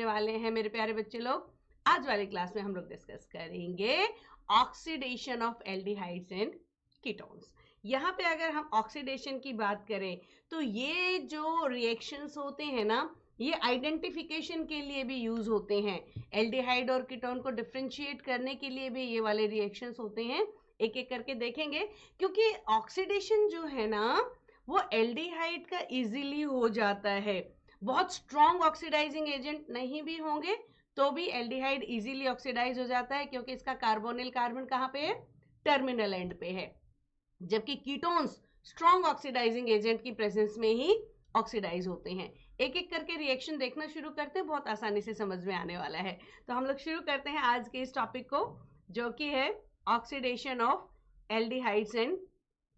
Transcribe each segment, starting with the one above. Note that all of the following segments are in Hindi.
करने वाले हैं मेरे प्यारे बच्चे लोग। आज वाली क्लास में हम लोग डिस्कस करेंगे oxidation of aldehydes and ketones. यहाँ पे अगर हम ऑक्सीडेशन की बात करें तो ये जो रिएक्शंस होते हैं ना, ये आइडेंटिफिकेशन के लिए भी यूज होते हैं। एल्डिहाइड और कीटोन को डिफरेंशिएट करने के लिए भी ये वाले रिएक्शंस होते हैं। एक एक करके देखेंगे, क्योंकि ऑक्सीडेशन जो है ना वो एल्डिहाइड का इजीली हो जाता है। बहुत स्ट्रॉन्ग ऑक्सीडाइजिंग एजेंट नहीं भी होंगे तो भी एल्डिहाइड इजीली ऑक्सीडाइज हो जाता है, क्योंकि इसका कार्बोनिल कार्बन कहाँ पे है? टर्मिनल एंड पे है। जबकि कीटोन्स स्ट्रॉन्ग ऑक्सीडाइजिंग एजेंट की प्रेजेंस में ही ऑक्सीडाइज होते हैं। एक एक करके रिएक्शन देखना शुरू करते हैं, बहुत आसानी से समझ में आने वाला है। तो हम लोग शुरू करते हैं आज के इस टॉपिक को, जो कि है oxidation of aldehydes and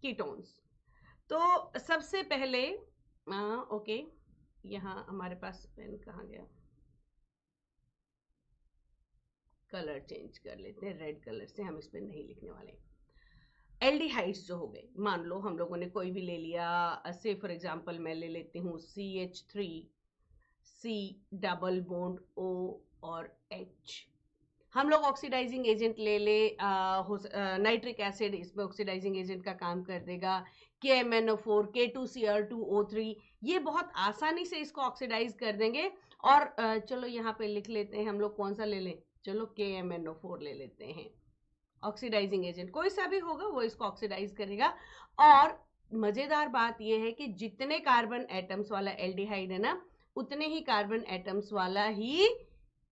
ketones. तो सबसे पहले ओके, यहाँ हमारे पास पेन कहाँ गया? कलर चेंज कर लेते हैं, रेड कलर से हम इस पे नहीं लिखने वाले। एल्डिहाइड्स जो हो गए, मान लो हम लोगों ने कोई भी ले लिया, से फॉर एग्जांपल मैं ले लेती हूँ CH3, C double bond O और H। हम लोग ऑक्सीडाइजिंग एजेंट ले ले, नाइट्रिक एसिड इसमें ऑक्सीडाइजिंग एजेंट का काम कर देगा। KMnO4, K2Cr2O3, ये बहुत आसानी से इसको ऑक्सीडाइज कर देंगे। और चलो यहाँ पे लिख लेते हैं हम लोग, कौन सा ले लें? चलो KMnO4 ले लेते हैं। ऑक्सीडाइजिंग एजेंट कोई सा भी होगा वो इसको ऑक्सीडाइज करेगा। और मजेदार बात यह है कि जितने कार्बन एटम्स वाला एल्डिहाइड है ना, उतने ही कार्बन एटम्स वाला ही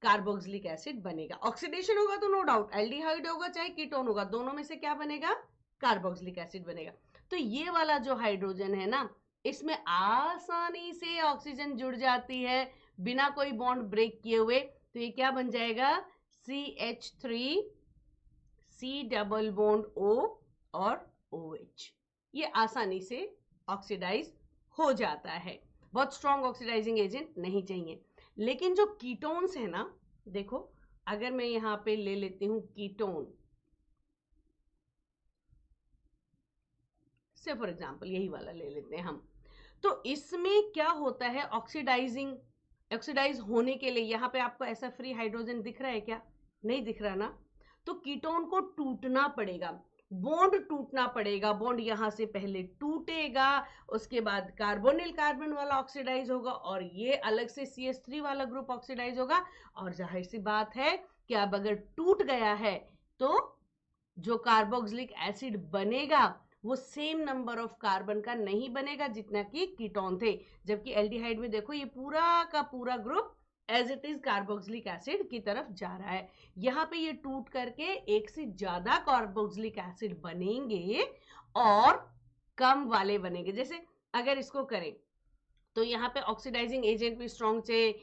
कार्बोक्सिलिक एसिड बनेगा। ऑक्सीडेशन होगा तो नो डाउट एल्डिहाइड होगा चाहे कीटोन होगा, दोनों में से क्या बनेगा? कार्बोक्सिलिक एसिड बनेगा। तो ये वाला जो हाइड्रोजन है ना, इसमें आसानी से ऑक्सीजन जुड़ जाती है बिना कोई बॉन्ड ब्रेक किए हुए। तो ये क्या बन जाएगा? CH3, C double bond O और OH। ये आसानी से ऑक्सीडाइज हो जाता है। बहुत स्ट्रॉन्ग ऑक्सीडाइजिंग एजेंट नहीं चाहिए। लेकिन जो कीटोन्स है ना, देखो अगर मैं यहां पे ले लेती हूं कीटोन, से फॉर एग्जांपल यही वाला ले लेते हैं हम, तो इसमें क्या होता है? ऑक्सीडाइज होने के लिए यहाँ पे आपको ऐसा फ्री हाइड्रोजन दिख रहा है क्या? नहीं दिख रहा ना। तो कीटोन को टूटना पड़ेगा, बॉन्ड टूटना पड़ेगा। बॉन्ड यहां से पहले टूटेगा, उसके बाद कार्बोनिल कार्बन वाला ऑक्सीडाइज होगा और ये अलग से CH3 वाला ग्रुप ऑक्सीडाइज होगा। और जाहिर सी बात है कि अब अगर टूट गया है तो जो कार्बोक्सिलिक एसिड बनेगा वो सेम नंबर ऑफ कार्बन का नहीं बनेगा जितना कि कीटोन थे। जबकि एल्डिहाइड में देखो ये पूरा का पूरा group as it is carboxylic acid की तरफ जा रहा है। यहाँ पे ये टूट करके एक से ज्यादा कार्बोक्सिलिक एसिड बनेंगे और कम वाले बनेंगे। जैसे अगर इसको करें तो यहाँ पे ऑक्सीडाइजिंग एजेंट भी स्ट्रॉन्ग से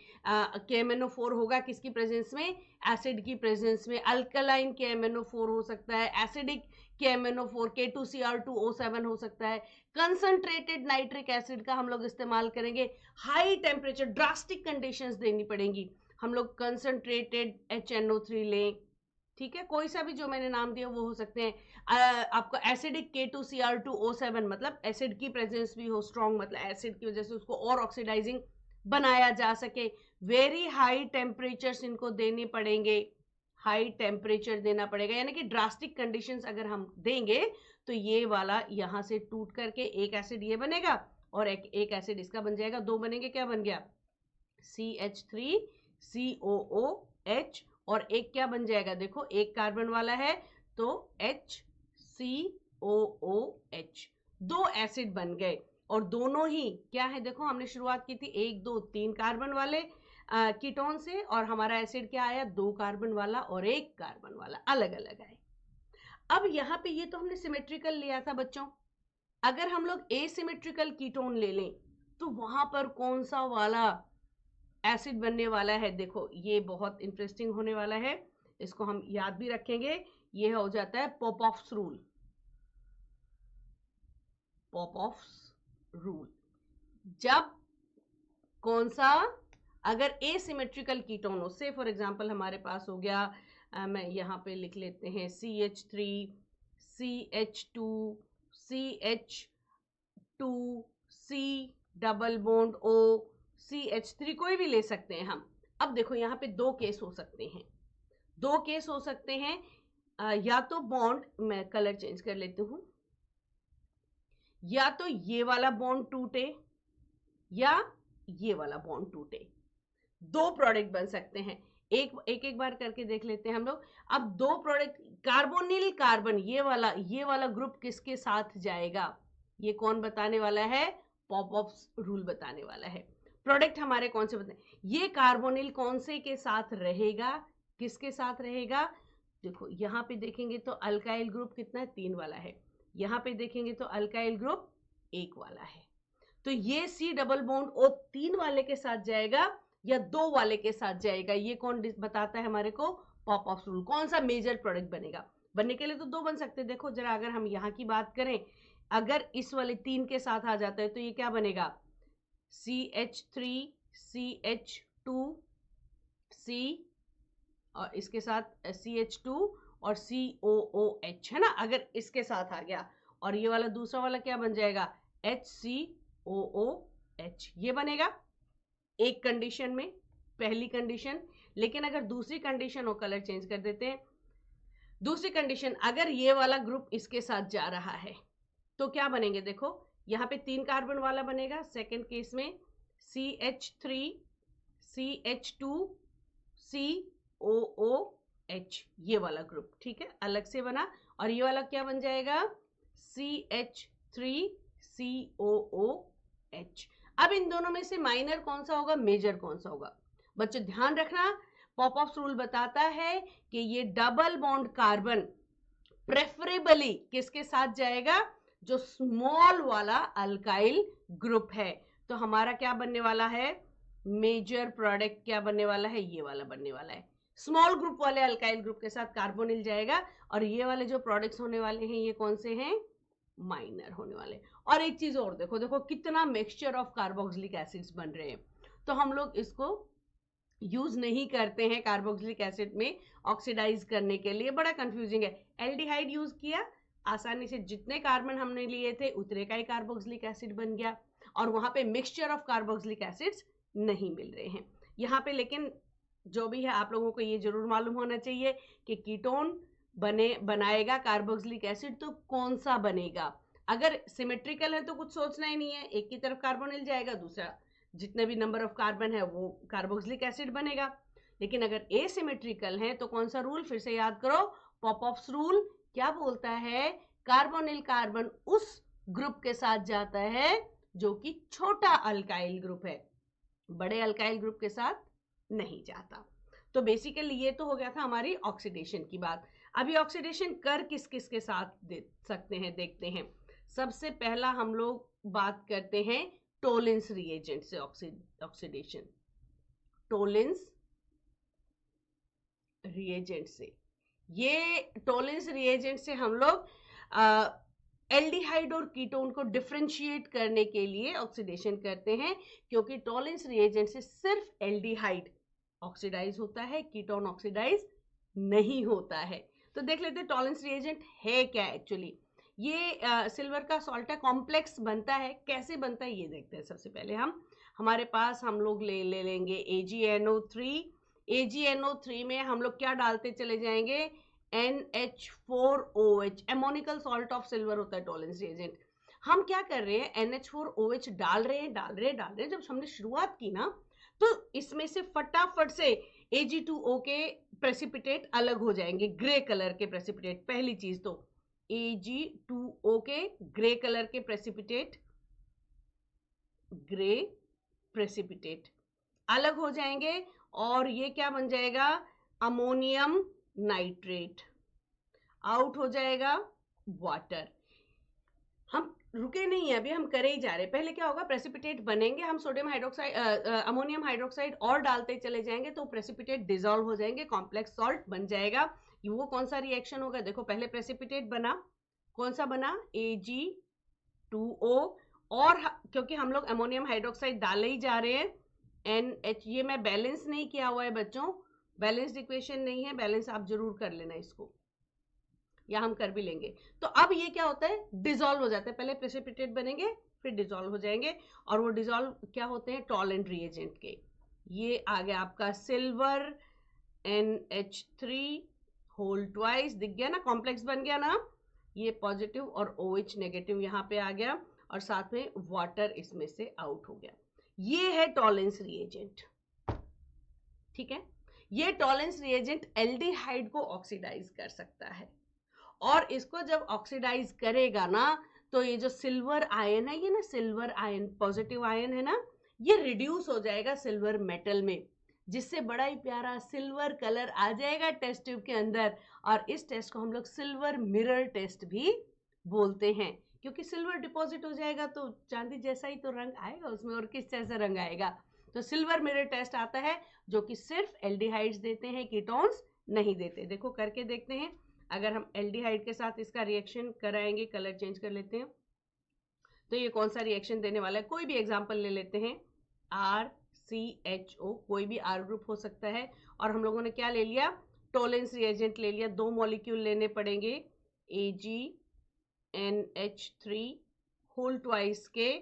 KMnO4 होगा, किसकी प्रेजेंस में? एसिड की प्रेजेंस में। अल्कलाइन KMnO4 हो सकता है, एसिडिक KMnO4 K2Cr2O7 हो सकता है। कंसंट्रेटेड नाइट्रिक एसिड का हम लोग इस्तेमाल करेंगे। हाई टेम्परेचर ड्रास्टिक कंडीशंस देनी पड़ेंगी, हम लोग कंसंट्रेटेड HNO3 लें। ठीक है, कोई सा भी जो मैंने नाम दिया वो हो सकते हैं। आपको एसिडिक K2Cr2O7 मतलब एसिड की प्रेजेंस भी हो स्ट्रॉन्ग, मतलब एसिड की वजह से उसको और ऑक्सीडाइजिंग बनाया जा सके। वेरी हाई टेम्परेचर्स इनको देने पड़ेंगे, हाई टेम्परेचर देना पड़ेगा, यानी कि ड्रास्टिक कंडीशंस अगर हम देंगे तो ये वाला यहाँ से टूट करके एक एसिड ये बनेगा और एक एसिड इसका बन जाएगा। दो बनेंगे, क्या बन गया? CH3 COOH और एक क्या बन जाएगा? देखो एक कार्बन वाला है तो HCOOH। दो एसिड बन गए और दोनों ही क्या है? देखो हमने शुरुआत की थी 1 2 3 कार्बन वाले कीटोन से और हमारा एसिड क्या आया? 2 कार्बन वाला और 1 कार्बन वाला, अलग अलग आए। अब यहाँ पे ये तो हमने सिमेट्रिकल लिया था बच्चों। अगर हम लोग एसिमेट्रिकल कीटोन ले लें तो वहां पर कौन सा वाला एसिड बनने वाला है? देखो ये बहुत इंटरेस्टिंग होने वाला है, इसको हम याद भी रखेंगे। ये हो जाता है पॉपऑफ्स रूल। पॉपऑफ्स रूल जब कौन सा, अगर एसिमेट्रिकल कीटोन हो, से फॉर एग्जांपल हमारे पास हो गया, मैं यहाँ पे लिख लेते हैं CH3 CH2 CH2 C double bond O CH3, कोई भी ले सकते हैं हम। अब देखो यहाँ पे दो केस हो सकते हैं, दो केस हो सकते हैं। या तो बॉन्ड, मैं कलर चेंज कर लेती हूं, या तो ये वाला बॉन्ड टूटे या ये वाला बॉन्ड टूटे, दो प्रोडक्ट बन सकते हैं। एक बार करके देख लेते हैं हम लोग। अब दो प्रोडक्ट, कार्बोनिल कार्बन, ये वाला ग्रुप किसके साथ जाएगा, ये कौन बताने वाला है, पॉपऑप्स रूल बताने वाला है। प्रोडक्ट हमारे कौन से बताए, ये कार्बोनिल कौन से के साथ रहेगा, किसके साथ रहेगा। देखो यहाँ पे देखेंगे तो अल्काइल ग्रुप कितना है, 3 वाला है। यहाँ पे देखेंगे तो अल्काइल ग्रुप 1 वाला है। तो ये सी डबल बॉन्ड ओ 3 वाले के साथ जाएगा या 2 वाले के साथ जाएगा, ये कौन बताता है हमारे को, पॉपऑप्स रूल। कौन सा मेजर प्रोडक्ट बनेगा, बनने के लिए तो 2 बन सकते हैं। देखो जरा, अगर हम यहाँ की बात करें, अगर इस वाले 3 के साथ आ जाता है तो ये क्या बनेगा, CH3 CH2 C, और इसके साथ CH2 और COOH, है ना। अगर इसके साथ आ गया, और ये वाला दूसरा वाला क्या बन जाएगा, HCOOH, ये बनेगा एक कंडीशन में, पहली कंडीशन। लेकिन अगर दूसरी कंडीशन हो, कलर चेंज कर देते हैं, दूसरी कंडीशन, अगर ये वाला ग्रुप इसके साथ जा रहा है तो क्या बनेंगे, देखो यहाँ पे 3 कार्बन वाला बनेगा। सेकेंड केस में CH3 CH2 COOH, ये वाला ग्रुप, ठीक है, अलग से बना। और ये वाला क्या बन जाएगा, CH3 COOH। अब इन दोनों में से माइनर कौन सा होगा, मेजर कौन सा होगा। बच्चों ध्यान रखना, पॉपऑप्स रूल बताता है कि ये डबल बॉन्ड कार्बन प्रेफरेबली किसके साथ जाएगा, जो स्मॉल वाला अल्काइल ग्रुप है। तो हमारा क्या बनने वाला है, मेजर प्रोडक्ट क्या बनने वाला है, ये वाला बनने वाला है। स्मॉल ग्रुप वाले अल्काइल ग्रुप के साथ कार्बोनिल जाएगा, और ये वाले जो प्रोडक्ट्स होने वाले हैं ये कौन से हैं, माइनर होने वाले। और एक चीज और देखो, देखो कितना मिक्सचर ऑफ कार्बोक्सिलिक एसिड्स बन रहे हैं। तो हम लोग इसको यूज नहीं करते हैं कार्बोक्सिलिक एसिड में ऑक्सीडाइज करने के लिए, बड़ा कंफ्यूजिंग है। एल्डिहाइड यूज किया, आसानी से जितने कार्बन हमने लिए थे उतने का ही कार्बोक्सिलिक एसिड बन गया, और वहां पे मिक्सचर ऑफ कार्बोक्सिलिक एसिड्स नहीं मिल रहे हैं यहाँ पे। लेकिन जो भी है, आप लोगों को ये जरूर मालूम होना चाहिए कि कीटोन बनाएगा कार्बोक्सिलिक एसिड तो कौन सा बनेगा। अगर सिमेट्रिकल है तो कुछ सोचना ही नहीं है, एक की तरफ कार्बोनिल जाएगा, दूसरा जितने भी नंबर ऑफ कार्बन है वो कार्बोक्सिलिक एसिड बनेगा। लेकिन अगर एसिमेट्रिकल है तो कौन सा रूल, फिर से याद करो, पॉपऑप्स रूल क्या बोलता है, कार्बोनिल कार्बन उस ग्रुप के साथ जाता है जो कि छोटा अल्काइल ग्रुप है, बड़े अल्काइल ग्रुप के साथ नहीं जाता। तो बेसिकली ये तो हो गया था हमारी ऑक्सीडेशन की बात। अभी ऑक्सीडेशन कर किस किस के साथ दे सकते हैं, देखते हैं। सबसे पहला हम लोग बात करते हैं टोलेंस रिएजेंट से ऑक्सीडेशन, टोलेंस रिएजेंट से। ये टोलेंस रिएजेंट से हम लोग एल्डिहाइड और कीटोन को डिफरेंशिएट करने के लिए ऑक्सीडेशन करते हैं, क्योंकि टोलेंस रिएजेंट से सिर्फ एल्डिहाइड ऑक्सीडाइज होता है, कीटोन ऑक्सीडाइज नहीं होता है। तो देख लेते हैं टोलेंस रिएजेंट है क्या एक्चुअली। ये सिल्वर का सॉल्ट है, कॉम्प्लेक्स बनता है, कैसे बनता है ये देखते हैं। सबसे पहले हमारे पास हम लोग ले लेंगे AgNO3। AgNO3 में हम लोग क्या डालते चले जाएंगे, NH4OH, एमोनिकल सॉल्ट ऑफ सिल्वर होता है टोलेंस रिएजेंट। हम क्या कर रहे हैं, NH4OH डाल रहे हैं। जब हमने शुरुआत की ना तो इसमें से फटाफट से Ag2O के प्रेसिपिटेट अलग हो जाएंगे, ग्रे कलर के प्रेसिपिटेट। पहली चीज तो Ag2O के ग्रे कलर के प्रेसिपिटेट अलग हो जाएंगे, और ये क्या बन जाएगा, अमोनियम नाइट्रेट, आउट हो जाएगा वाटर। हम रुके नहीं है, अभी हम करे ही जा रहे हैं। पहले क्या होगा, प्रेसिपिटेट बनेंगे, हम सोडियम हाइड्रोक्साइड अमोनियम हाइड्रोक्साइड और डालते चले जाएंगे तो प्रेसिपिटेट डिसॉल्व हो जाएंगे, कॉम्प्लेक्स सॉल्ट बन जाएगा। वो कौन सा रिएक्शन होगा, देखो पहले प्रेसिपिटेट बना, कौन सा बना, Ag2O, और क्योंकि हम लोग अमोनियम हाइड्रोक्साइड डाले ही जा रहे हैं, NH, ये मैं बैलेंस नहीं किया हुआ है बच्चों, बैलेंस्ड इक्वेशन नहीं है, बैलेंस आप जरूर कर लेना इसको, या हम कर भी लेंगे। तो अब ये क्या होता है, डिसॉल्व हो जाता है, पहले प्रेसिपिटेट बनेंगे फिर डिसॉल्व हो जाएंगे, और वो डिसॉल्व क्या होते हैं, टोलेंट रिएजेंट के। ये आ गया आपका सिल्वर NH3 होल ट्वाइस, दिख गया ना, कॉम्प्लेक्स बन गया ना। ये पॉजिटिव और OH नेगेटिव यहाँ पे आ गया और साथ में वाटर इसमें से आउट हो गया। ये है टॉलेंस रिएजेंट, ठीक है। ये टॉलेंस रिएजेंट एल्डिहाइड को ऑक्सीडाइज कर सकता है और इसको जब ऑक्सीडाइज करेगा ना तो ये जो सिल्वर आयन है, ये ना सिल्वर आयन पॉजिटिव आयन है ना, ये रिड्यूस हो जाएगा सिल्वर मेटल में, जिससे बड़ा ही प्यारा सिल्वर कलर आ जाएगा टेस्ट ट्यूब के अंदर। और इस टेस्ट को हम लोग सिल्वर मिरर टेस्ट भी बोलते हैं, क्योंकि सिल्वर डिपॉजिट हो जाएगा तो चांदी जैसा ही तो रंग आएगा उसमें, और किस जैसा रंग आएगा। तो सिल्वर मिरर टेस्ट आता है जो कि सिर्फ एल्डिहाइड्स देते हैं, कीटोन्स नहीं देते। देखो करके देखते हैं, अगर हम एल्डिहाइड के साथ इसका रिएक्शन कराएंगे, कलर चेंज कर लेते हैं, तो ये कौन सा रिएक्शन देने वाला है। कोई भी एग्जांपल ले लेते हैं, RCHO, कोई भी R ग्रुप हो सकता है। और हम लोगों ने क्या ले लिया, टॉलेंस रिएजेंट ले लिया। 2 मॉलिक्यूल लेने पड़ेंगे, AgNH3 होल ट्वाइस के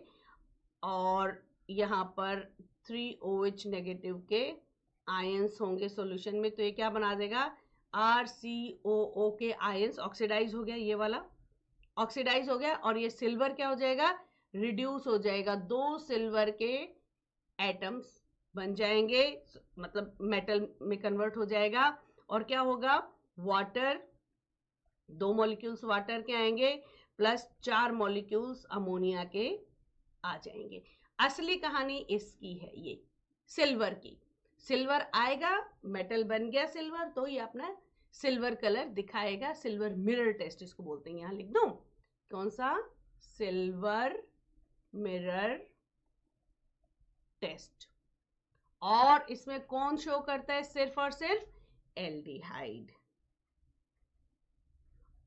और यहाँ पर 3OH नेगेटिव के आयंस होंगे सॉल्यूशन में। तो ये क्या बना देगा, RCOO के आयंस, ऑक्सीडाइज हो गया, ये वाला ऑक्सीडाइज हो गया। और ये सिल्वर क्या हो जाएगा, रिड्यूस हो जाएगा। 2 सिल्वर के एटम्स बन जाएंगे, मतलब मेटल में कन्वर्ट हो जाएगा। और क्या होगा, वाटर, 2 मॉलिक्यूल्स वाटर के आएंगे प्लस 4 मॉलिक्यूल्स अमोनिया के आ जाएंगे। असली कहानी इसकी है, ये सिल्वर की। सिल्वर आएगा, मेटल बन गया सिल्वर, तो ये अपना सिल्वर कलर दिखाएगा। सिल्वर मिरर टेस्ट इसको बोलते हैं। यहां लिख दूं, कौन सा, सिल्वर मिरर टेस्ट। और इसमें कौन शो करता है, सिर्फ और सिर्फ एल्डिहाइड।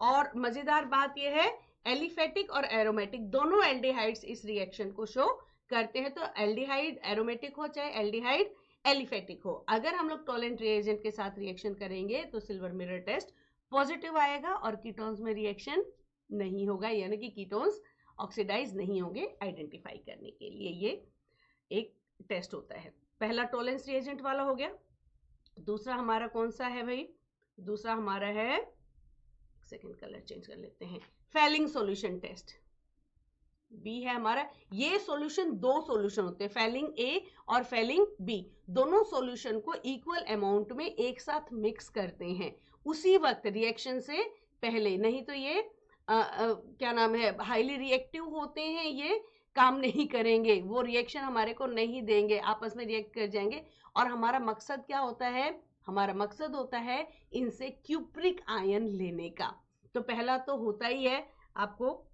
और मजेदार बात यह है, एलिफेटिक और एरोमेटिक दोनों एल्डिहाइड्स इस रिएक्शन को शो करते हैं। तो एल्डिहाइड एरोमेटिक हो चाहे एल्डिहाइड एलिफेटिक हो, अगर हम लोग टॉलेंट रिएजेंट के साथ रिएक्शन करेंगे तो सिल्वर मिरर टेस्ट पॉजिटिव आएगा और कीटोन्स में रिएक्शन नहीं होगा, यानी कि कीटोन्स ऑक्सीडाइज नहीं होंगे। आइडेंटिफाई करने के लिए ये एक टेस्ट होता है। पहला टॉलेंस रिएजेंट वाला हो गया। दूसरा हमारा कौन सा है भाई, दूसरा हमारा है, सेकंड कलर चेंज कर लेते हैं, फेलिंग सॉल्यूशन टेस्ट, बी है हमारा। ये सॉल्यूशन, 2 सॉल्यूशन होते हैं, फेलिंग ए और फेलिंग बी। दोनों सॉल्यूशन को इक्वल अमाउंट में एक साथ मिक्स करते हैं उसी वक्त, रिएक्शन से पहले। नहीं तो ये क्या नाम है, हाईली रिएक्टिव होते हैं, ये काम नहीं करेंगे, वो रिएक्शन हमारे को नहीं देंगे, आपस में रिएक्ट कर जाएंगे। और हमारा मकसद क्या होता है, हमारा मकसद होता है इनसे क्यूप्रिक आयन लेने का। तो पहला तो होता ही है आपको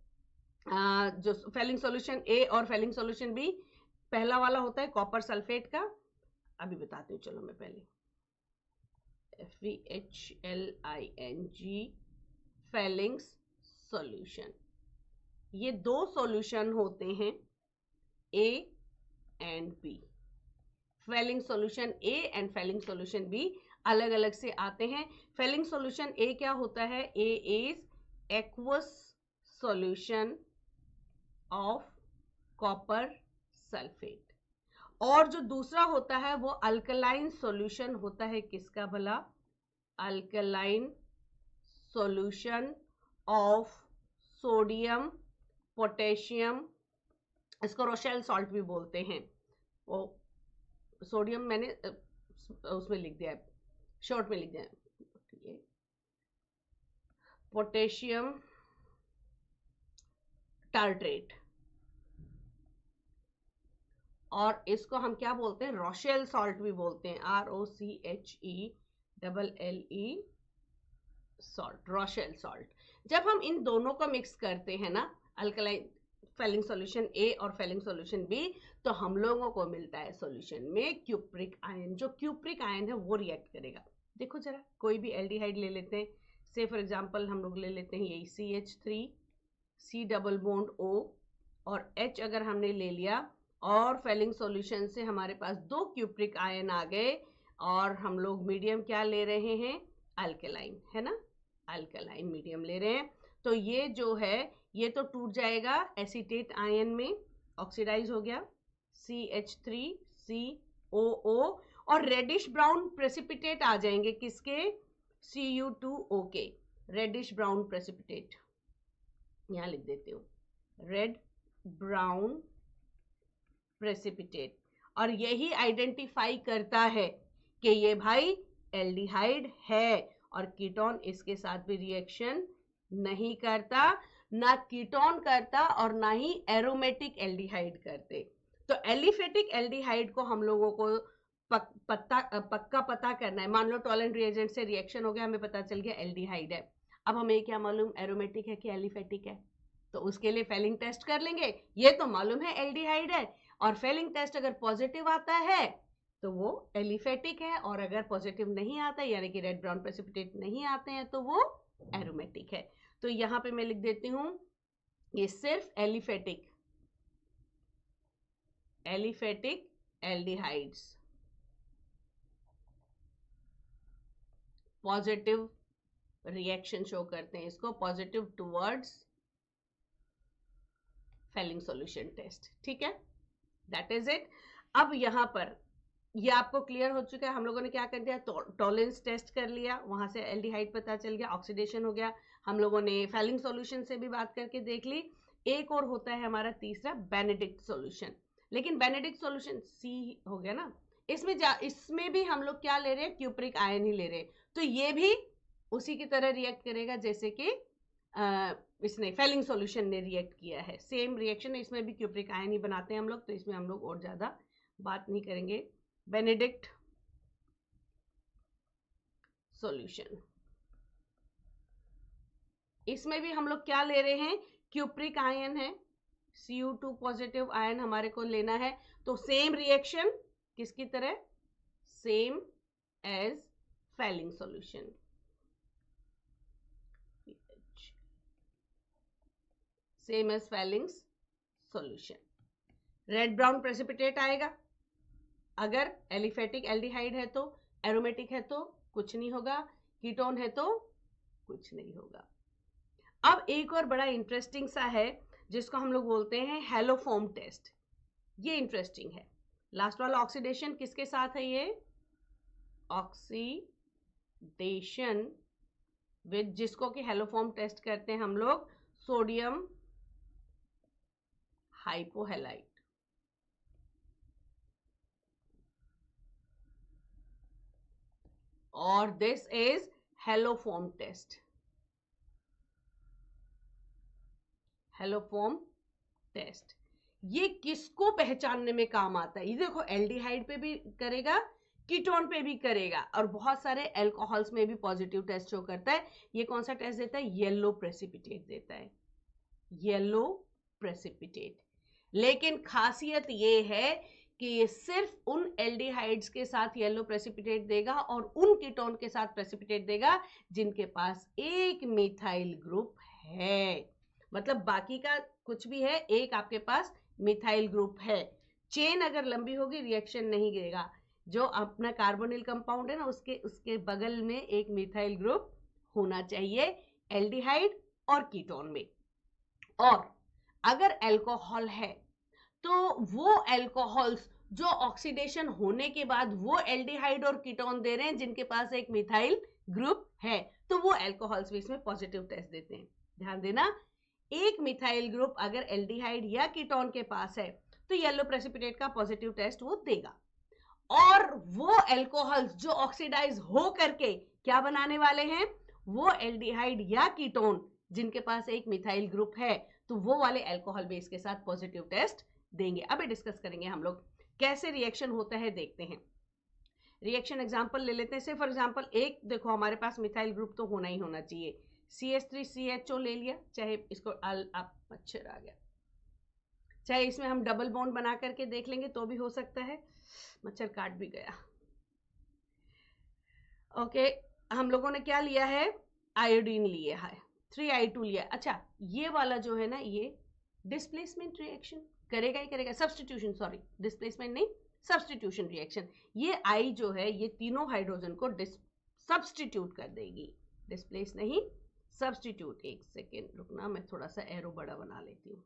जो फेलिंग सॉल्यूशन ए और फेलिंग सॉल्यूशन बी, पहला वाला होता है कॉपर सल्फेट का। अभी बताती हूँ, चलो मैं पहले, FeHLING फेलिंग्स सॉल्यूशन। ये 2 सॉल्यूशन होते हैं, A and B. Fehling solution A and Fehling solution B अलग अलग से आते हैं। फेलिंग सॉल्यूशन ए क्या होता है, A is aqueous solution of copper sulphate. और जो दूसरा होता है वो अल्कलाइन सॉल्यूशन होता है, किसका भला, alkaline solution of sodium potassium, इसको रोशेल सॉल्ट भी बोलते हैं। वो सोडियम मैंने उसमें लिख दिया है, शॉर्ट में लिख दिया है, पोटेशियम टार्ट्रेट, और इसको हम क्या बोलते हैं, रोशेल सॉल्ट भी बोलते हैं, ROCHELLE सॉल्ट, रोशेल सॉल्ट। जब हम इन दोनों को मिक्स करते हैं ना, अल्कलाइन फेलिंग सॉल्यूशन ए और फेलिंग सॉल्यूशन बी, तो हम लोगों को मिलता है सॉल्यूशन में क्यूप्रिक आयन। जो क्यूप्रिक आयन है वो रिएक्ट करेगा। देखो जरा, कोई भी एल्डिहाइड ले लेते हैं, से फॉर एग्जांपल हम लोग ले लेते हैं यही CH3, C double bond O और H अगर हमने ले लिया, और फेलिंग सॉल्यूशन से हमारे पास 2 क्यूप्रिक आयन आ गए, और हम लोग मीडियम क्या ले रहे हैं, अल्कलाइन, है ना, अल्कलाइन मीडियम ले रहे हैं। तो ये जो है ये तो टूट जाएगा एसीटेट आयन में, ऑक्सीडाइज हो गया, CH3CO CuO और रेडिश ब्राउन प्रेसिपिटेट आ जाएंगे किसके, Cu2O के, रेडिश ब्राउन प्रेसिपिटेट, यहां लिख देती हूँ रेड ब्राउन प्रेसिपिटेट। और यही आइडेंटिफाई करता है कि ये भाई एल्डिहाइड है, और कीटोन इसके साथ भी रिएक्शन नहीं करता, ना कीटोन करता और ना ही एरोमेटिक एल्डिहाइड करते। तो एलिफेटिक एल्डिहाइड को हम लोगों को पक्का पता करना है। मान लो टोलेंट रिएजेंट से रिएक्शन हो गया, हमें पता चल गया एल्डिहाइड है, अब हमें क्या मालूम एरोमेटिक है कि एलिफेटिक है, तो उसके लिए फेलिंग टेस्ट कर लेंगे। ये तो मालूम है एल्डिहाइड है, और फेलिंग टेस्ट अगर पॉजिटिव आता है तो वो एलिफेटिक है, और अगर पॉजिटिव नहीं आता है यानी कि रेड ब्राउन प्रेसिपिटेट नहीं आते हैं तो वो एरोमेटिक है। तो यहां पे मैं लिख देती हूं ये सिर्फ aliphatic aldehydes positive reaction show करते हैं, इसको positive towards Fehling solution test. ठीक है, दैट इज इट। अब यहां पर ये आपको क्लियर हो चुका है, हम लोगों ने क्या कर दिया, टॉलरेंस टेस्ट कर लिया, वहां से एल्डिहाइड पता चल गया, ऑक्सीडेशन हो गया, हम लोगों ने फेलिंग सॉल्यूशन से भी बात करके देख ली। एक और होता है हमारा तीसरा बेनेडिक्ट सॉल्यूशन, लेकिन बेनेडिक्ट सॉल्यूशन सी हो गया ना, इसमें भी हम लोग क्या ले रहे हैं, क्यूप्रिक आयन ही ले रहे हैं, तो ये भी उसी की तरह रिएक्ट करेगा जैसे कि इसने फेलिंग सॉल्यूशन ने रिएक्ट किया है, सेम रिएक्शन, इसमें भी क्यूप्रिक आयन ही बनाते हैं हम लोग, तो इसमें हम लोग और ज्यादा बात नहीं करेंगे। बेनेडिक्ट सॉल्यूशन, इसमें भी हम लोग क्या ले रहे हैं, क्यूप्रिक आयन है, Cu2 पॉजिटिव आयन हमारे को लेना है, तो सेम रिएक्शन किसकी तरह, same as Fehling solution, same as Fehling solution. Red brown precipitate आएगा, अगर एलिफेटिक एल्डिहाइड है तो, एरोमेटिक है तो कुछ नहीं होगा, कीटोन है तो कुछ नहीं होगा। अब एक और बड़ा इंटरेस्टिंग सा है जिसको हम लोग बोलते हैं हेलोफॉर्म टेस्ट, ये इंटरेस्टिंग है। लास्ट वाला ऑक्सीडेशन किसके साथ है, ये ऑक्सीडेशन विद, जिसको कि हेलोफॉर्म टेस्ट करते हैं हम लोग सोडियम हाइपोहेलाइट, और this is haloform test, haloform test. ये किसको पहचानने में काम आता है, ये देखो एल्डिहाइड पे भी करेगा, कीटोन पे भी करेगा, और बहुत सारे अल्कोहल्स में भी पॉजिटिव टेस्ट शो करता है। ये कौन सा टेस्ट देता है, येलो प्रेसिपिटेट देता है, येलो प्रेसिपिटेट। लेकिन खासियत ये है कि ये सिर्फ उन एल्डिहाइड्स के साथ येलो प्रेसिपिटेट देगा और उन कीटोन के साथ प्रेसिपिटेट देगा जिनके पास एक मिथाइल ग्रुप है, मतलब बाकी का कुछ भी है, एक आपके पास मिथाइल ग्रुप है, चेन अगर लंबी होगी रिएक्शन नहीं देगा, जो अपना कार्बोनिल कंपाउंड है ना उसके बगल में एक मिथाइल ग्रुप होना चाहिए एल्डिहाइड और कीटोन में। और अगर अल्कोहल है तो वो अल्कोहल्स जो ऑक्सीडेशन होने के बाद वो एल्डिहाइड और कीटोन दे रहे हैं जिनके पास एक मिथाइल ग्रुप है, तो वो अल्कोहल्स भी इसमें पॉजिटिव टेस्ट देते हैं। ध्यान देना, एक मिथाइल ग्रुप अगर एल्डिहाइड या कीटोन के पास है तो येलो प्रेसिपिटेट का पॉजिटिव टेस्ट वो देगा, और वो अल्कोहल्स जो ऑक्सीडाइज हो करके क्या बनाने वाले हैं, वो एल्डिहाइड या कीटोन जिनके पास एक मिथाइल ग्रुप है, तो वो वाले अल्कोहल बेस के साथ पॉजिटिव टेस्ट देंगे। अभी डिस्कस करेंगे हम लोग कैसे रिएक्शन होता है, देखते हैं। रिएक्शन एग्जांपल ले लेते हैं। से फॉर एग्जांपल एक देखो हमारे पास मिथाइल ग्रुप तो होना ही होना चाहिए, CH3CHO ले लिया, चाहे इसको आप मच्छर आ गया, चाहे इसमें हम डबल बॉन्ड बना करके देख लेंगे तो भी हो सकता है, मच्छर काट भी गया। ओके, हम लोगों ने क्या लिया है, आयोडीन लिया है, 3I2 लिया। अच्छा, ये वाला जो है ना, ये डिस्प्लेसमेंट रिएक्शन करेगा ही करेगा, सब्स्टिट्यूशन, सॉरी डिस्प्लेसमेंट नहीं, सब्स्टिट्यूशन रिएक्शन। ये आई जो है ये तीनों हाइड्रोजन को सब्स्टिट्यूट कर देगी, डिस्प्लेस नहीं सब्स्टिट्यूट। एक सेकेंड रुकना, मैं थोड़ा सा एरो बड़ा बना लेती हूँ।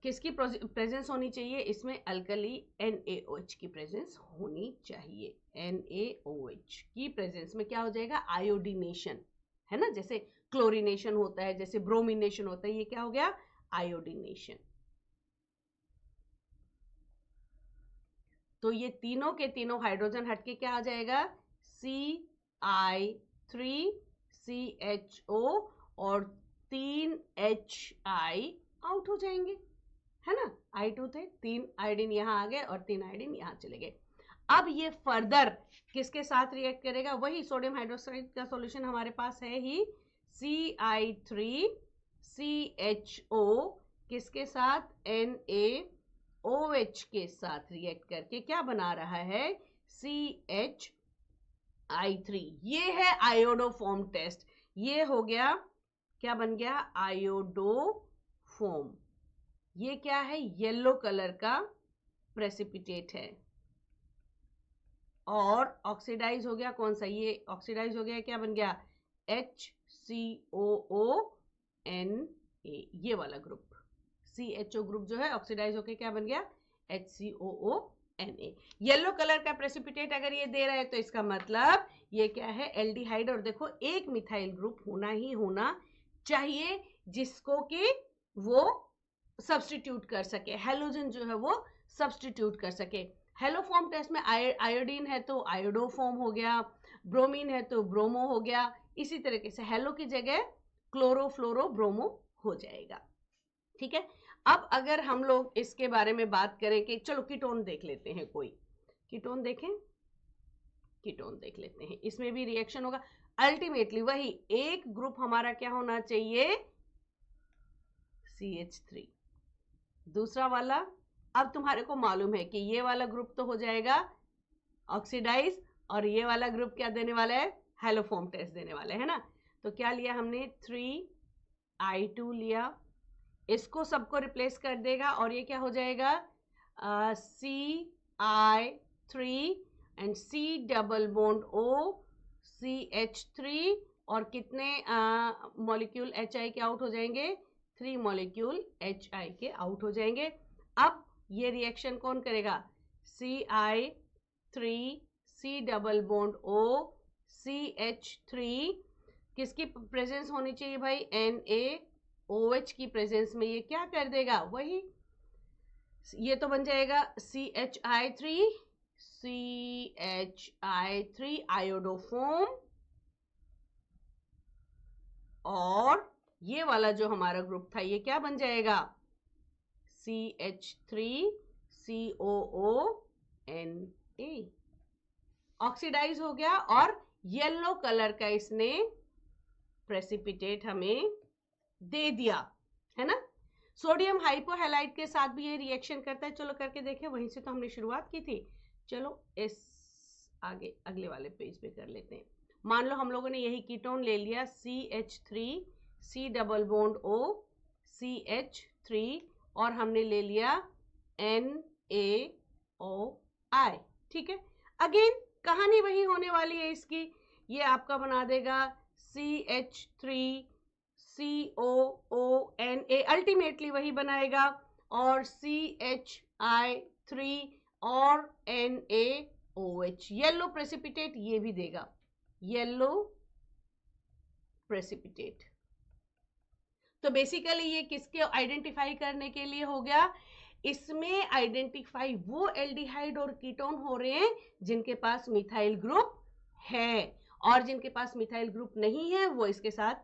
किसकी प्रेजेंस होनी चाहिए इसमें? अल्कली NaOH की प्रेजेंस होनी चाहिए। NaOH की प्रेजेंस में क्या हो जाएगा? आयोडीनेशन, है ना, जैसे क्लोरीनेशन होता है, जैसे ब्रोमिनेशन होता है, ये क्या हो गया? आयोडीनेशन। तो ये तीनों के तीनों हाइड्रोजन हटके क्या आ जाएगा? CI3CHO और 3 HI आउट हो जाएंगे, है ना। I2 थे, 3 आयोडीन यहाँ आ गए और 3 आयोडीन यहाँ चले गए। अब ये फर्दर किसके साथ रिएक्ट करेगा? वही सोडियम हाइड्रोक्साइड का सॉल्यूशन हमारे पास है ही, CI3CHO किसके साथ? NaOH के साथ रिएक्ट करके क्या बना रहा है? CHI3। ये है आयोडोफॉर्म टेस्ट। ये हो गया, क्या बन गया? आयोडोफॉर्म। ये क्या है? येलो कलर का प्रेसिपिटेट है। और ऑक्सीडाइज हो गया कौन सा? ये ऑक्सीडाइज हो गया, क्या बन गया? HCOONA, ये वाला ग्रुप। CHO ग्रुप जो है ऑक्सीडाइज होके क्या बन गया? HCOONA। येलो कलर का प्रेसिपिटेट अगर ये दे रहा है तो इसका मतलब ये क्या है? एल्डिहाइड। और देखो एक मिथाइल ग्रुप होना ही होना चाहिए जिसको कि वो सब्स्टिट्यूट कर सके, हेलोजन जो है वो सब्स्टिट्यूट कर सके। हेलोफॉर्म टेस्ट में आयोडीन है तो आयोडोफॉर्म हो गया, ब्रोमीन है तो ब्रोमो हो गया। इसी तरीके से हेलो की जगह क्लोरो फ्लोरो ब्रोमो हो जाएगा। ठीक है। अब अगर हम लोग इसके बारे में बात करें कि चलो कीटोन देख लेते हैं, कोई कीटोन देखें, कीटोन देख लेते हैं, इसमें भी रिएक्शन होगा। अल्टीमेटली वही एक ग्रुप हमारा क्या होना चाहिए? CH3। दूसरा वाला, अब तुम्हारे को मालूम है कि ये वाला ग्रुप तो हो जाएगा ऑक्सीडाइज और ये वाला ग्रुप क्या देने वाला है? हेलोफॉर्म टेस्ट देने वाला है ना। तो क्या लिया हमने? 3I2 लिया, इसको सबको रिप्लेस कर देगा और ये क्या हो जाएगा? CI3 and C double bond O CH3 और कितने मॉलिक्यूल HI के आउट हो जाएंगे? 3 मॉलिक्यूल HI के आउट हो जाएंगे। अब ये रिएक्शन कौन करेगा? CI3 C double bond O CH3 किसकी प्रेजेंस होनी चाहिए भाई? NaOH की प्रेजेंस में ये क्या कर देगा? वही ये तो बन जाएगा CHI3 आयोडोफॉर्म। और ये वाला जो हमारा ग्रुप था ये क्या बन जाएगा? CH3COONA। ऑक्सीडाइज हो गया और येलो कलर का इसने प्रेसिपिटेट हमें दे दिया, है ना। सोडियम हाइपोहैलाइड के साथ भी ये रिएक्शन करता है। चलो करके देखें, वहीं से तो हमने शुरुआत की थी। चलो इस आगे अगले वाले पेज पे कर लेते हैं। मान लो हम लोगों ने यही कीटोन ले लिया CH3 C double bond O CH3 और हमने ले लिया NaOI। ठीक है। अगेन कहानी वही होने वाली है इसकी। ये आपका बना देगा CH3COONA, अल्टीमेटली वही बनाएगा, और CHI3 और NaOH। येलो प्रेसिपिटेट ये भी देगा, येलो प्रेसिपिटेट। तो बेसिकली ये किसके आइडेंटिफाई करने के लिए हो गया? इसमें आइडेंटिफाई वो एल्डिहाइड और कीटोन हो रहे हैं जिनके पास मिथाइल ग्रुप है, और जिनके पास मिथाइल ग्रुप नहीं है वो इसके साथ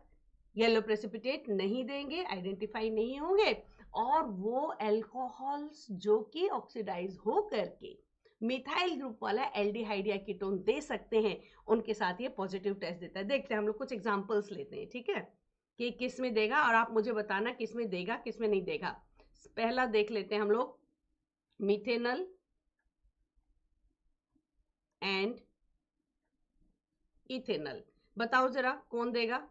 येलो प्रेसिपिटेट नहीं देंगे, आइडेंटिफाई नहीं होंगे। और वो अल्कोहल्स जो कि ऑक्सीडाइज हो करके मिथाइल ग्रुप वाला एल्डिहाइड या कीटोन दे सकते हैं, उनके साथ ये पॉजिटिव टेस्ट देता है। देखते हैं हम लोग कुछ एग्जांपल्स लेते हैं, ठीक है, कि किस में देगा, और आप मुझे बताना किस में देगा किस में नहीं देगा। पहला देख लेते हैं हम लोग, मिथेनल एंड इथेनल। बताओ जरा कौन देगा?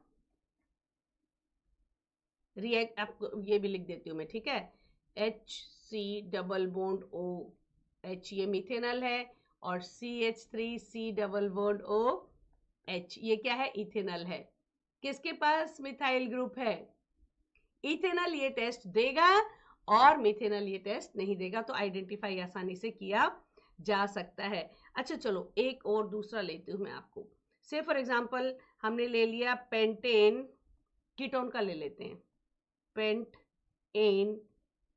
रिएक्ट, आपको ये भी लिख देती हूं मैं, ठीक है। HC डबल बॉन्ड OH ये मिथेनल है, और CH3C डबल बॉन्ड OH ये क्या है? इथेनल है। किसके पास मिथाइल ग्रुप है? इथेनल ये टेस्ट देगा और मिथेनॉल ये टेस्ट नहीं देगा, तो आइडेंटिफाई आसानी से किया जा सकता है। अच्छा चलो एक और दूसरा लेती हूँ मैं आपको। से फॉर एग्जांपल हमने ले लिया पेंटेन, कीटोन का ले लेते हैं, पेंट एन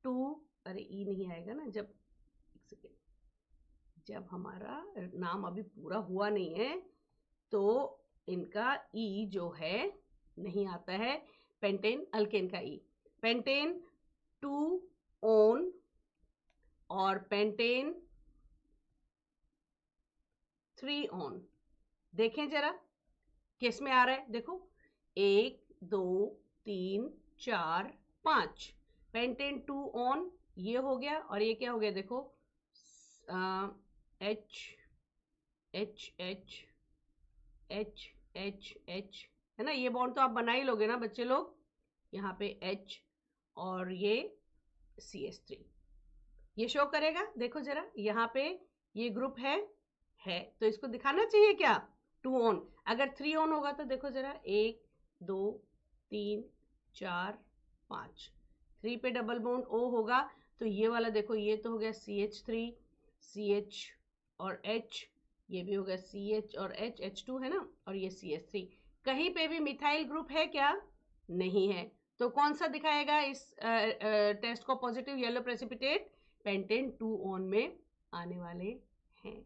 2, अरे ई नहीं आएगा ना, जब एक सेकेंड, जब हमारा नाम अभी पूरा हुआ नहीं है तो इनका ई जो है नहीं आता है, पेंटेन अल्केन का ई, पेंटेन 2 ऑन और पेंटेन 3 ऑन। देखें जरा किस में आ रहा है, देखो 1 2 3 4 5, पेंटेन 2 ऑन ये हो गया, और ये क्या हो गया देखो H H H H H H, है ना, ये बॉन्ड तो आप बना ही लोगे ना बच्चे लोग, यहाँ पे H और ये CH3 ये शो करेगा। देखो जरा यहाँ पे ये ग्रुप है तो इसको दिखाना चाहिए क्या 2 ऑन, अगर 3 ऑन होगा तो देखो जरा 1 2 3 4 5, 3 पे डबल बॉन्ड O होगा, तो ये वाला देखो ये तो हो गया CH3 CH और H, ये भी हो गया CH और H, H2 है ना, और ये CH3, कहीं पे भी मिथाइल ग्रुप है क्या, नहीं है, तो कौन सा दिखाएगा इस टेस्ट को positive, yellow precipitate pentane 2 on में आने वाले हैं।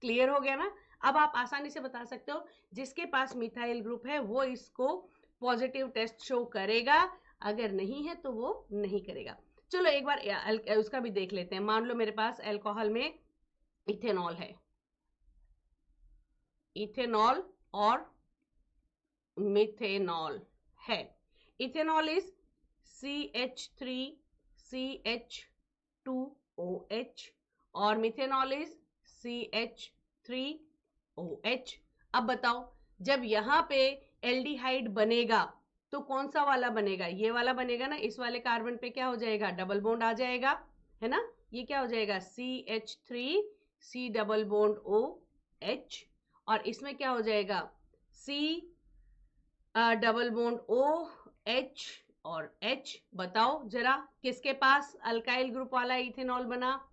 क्लियर हो गया ना। अब आप आसानी से बता सकते हो जिसके पास मिथाइल ग्रुप है वो इसको पॉजिटिव टेस्ट शो करेगा, अगर नहीं है तो वो नहीं करेगा। चलो एक बार उसका भी देख लेते हैं। मान लो मेरे पास अल्कोहल में इथेनॉल है, इथेनॉल और मिथेनॉल है। इथेनॉल इज CH3CH2OH और मिथेनॉल इज CH3OH। अब बताओ जब यहाँ पे एल्डिहाइड बनेगा तो कौन सा वाला बनेगा, ये वाला बनेगा ना, इस वाले कार्बन पे क्या हो जाएगा, डबल बॉन्ड आ जाएगा, है ना, ये क्या हो जाएगा CH3C डबल बॉन्ड OH, और इसमें क्या हो जाएगा C डबल बॉन्ड OH और H। बताओ जरा किसके पास अल्काइल ग्रुप वाला इथेनॉल बना,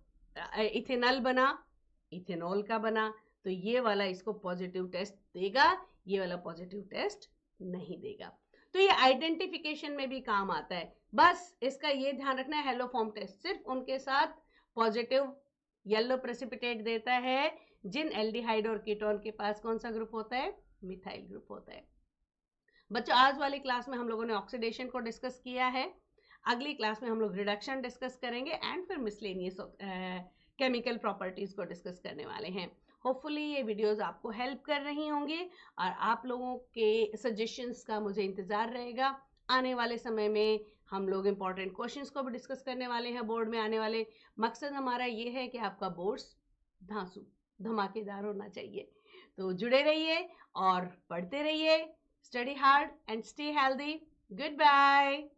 इथेनॉल बना, इथेनॉल का बना, तो ये वाला इसको पॉजिटिव टेस्ट देगा, ये वाला पॉजिटिव टेस्ट नहीं देगा। तो ये आइडेंटिफिकेशन में भी काम आता है, बस इसका ये ध्यान रखना है हेलो फॉर्म टेस्ट सिर्फ उनके साथ पॉजिटिव येलो प्रेसिपिटेट देता है जिन एल्डिहाइड और कीटोन के पास कौन सा ग्रुप होता है, मिथाइल ग्रुप होता है। बच्चों आज वाली क्लास में हम लोगों ने ऑक्सीडेशन को डिस्कस किया है, अगली क्लास में हम लोग रिडक्शन डिस्कस करेंगे एंड फिर मिसलेनियस केमिकल प्रॉपर्टीज को डिस्कस करने वाले हैं। होपफुली ये वीडियोस आपको हेल्प कर रही होंगी और आप लोगों के सजेशंस का मुझे इंतजार रहेगा। आने वाले समय में हम लोग इंपॉर्टेंट क्वेश्चंस को भी डिस्कस करने वाले हैं बोर्ड में आने वाले। मकसद हमारा ये है कि आपका बोर्ड्स धांसू धमाकेदार होना चाहिए। तो जुड़े रहिए और पढ़ते रहिए। Study hard and stay healthy. Goodbye.